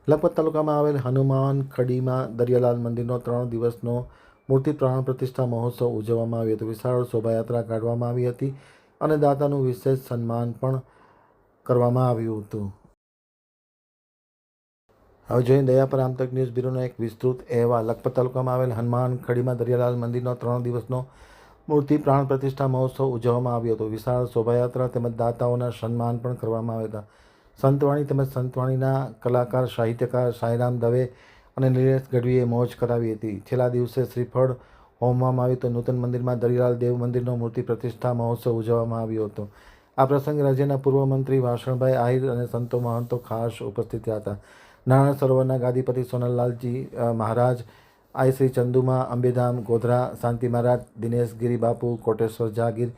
લખપત તાલુકામાં આવેલ હનુમાન ખડીમાં દરિયાલાલ મંદિરનો 3 દિવસનો મૂર્તિ પ્રાણ પ્રતિષ્ઠા મહોત્સવ ઉજવવામાં આવ્યો હતો. વિશાળ શોભાયાત્રા કાઢવામાં આવી હતી અને દાતાનું વિશેષ સન્માન પણ કરવામાં આવ્યું હતું. હવે જોઈએ દયાપર આમતક ન્યૂઝ બ્યુરોનો એક વિસ્તૃત અહેવાલ. લખપત તાલુકામાં આવેલ હનુમાન ખડીમાં દરિયાલાલ મંદિરનો 3 દિવસનો મૂર્તિ પ્રાણ પ્રતિષ્ઠા મહોત્સવ ઉજવવામાં આવ્યો હતો. વિશાળ શોભાયાત્રા તેમજ દાતાઓના સન્માન પણ કરવામાં આવ્યા હતા. સંતવાણી તેમજ સંતવાણીના કલાકાર સાહિત્યકાર સાંઈરામ દવે અને નિલેશ ગઢવીએ મોજ કરાવી હતી. છેલ્લા દિવસે શ્રીફળ હોમવામાં આવ્યું તો નૂતન મંદિરમાં દરિયાલાલ દેવ મંદિરનો મૂર્તિ પ્રતિષ્ઠા મહોત્સવ ઉજવવામાં આવ્યો હતો. આ પ્રસંગે રાજ્યના પૂર્વ મંત્રી વાસણભાઈ આહિર અને સંતો મહંતો ખાસ ઉપસ્થિત રહ્યા હતા. નારાયણ સરોવરના ગાદીપતિ સોનલલાલજી મહારાજ, આઈ શ્રી ચંદુમા, અંબેધામ ગોધરા શાંતિ મહારાજ, દિનેશગીરી બાપુ, કોટેશ્વર જાગીર,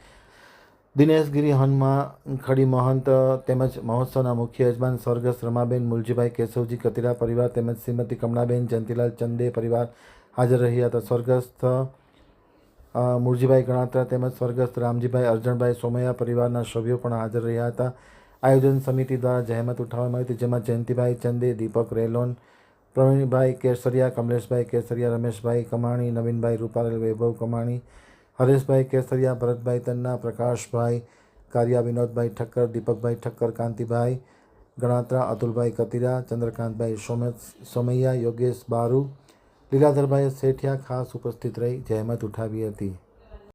દિનેશગીરી હનુમાન ખડી મહંત તેમજ મહોત્સવના મુખ્ય યજમાન સ્વર્ગસ્થ રમાબેન મુલજીભાઈ કેશવજી કતિરા પરિવાર તેમજ શ્રીમતી કમળાબેન જયંતિલાલ ચંદે પરિવાર હાજર રહ્યા હતા. સ્વર્ગસ્થ મુરજીભાઈ ગણાત્રા તેમજ સ્વર્ગસ્થ રામજીભાઈ અરજણભાઈ સોમૈયા પરિવારના સભ્યો પણ હાજર રહ્યા હતા. આયોજન સમિતિ દ્વારા જહેમત ઉઠાવવામાં આવી હતી, જેમાં જયંતિભાઈ ચંદે, દીપક રેલોન, પ્રવીણભાઈ કેસરિયા, કમલેશભાઈ કેસરિયા, રમેશભાઈ કમાણી, નવીનભાઈ રૂપારેલ, વૈભવ કમાણી, હરેશભાઈ કેસરિયા, ભરતભાઈ તન્ના, પ્રકાશભાઈ કારિયા, વિનોદભાઈ ઠક્કર, દીપકભાઈ ઠક્કર, કાંતિભાઈ ગણાત્રા, અતુલભાઈ કતિરા, ચંદ્રકાંતભાઈ સોમૈયા, યોગેશ બારુ, લીલાધરભાઈ શેઠિયા ખાસ ઉપસ્થિત રહી જહેમત ઉઠાવી હતી.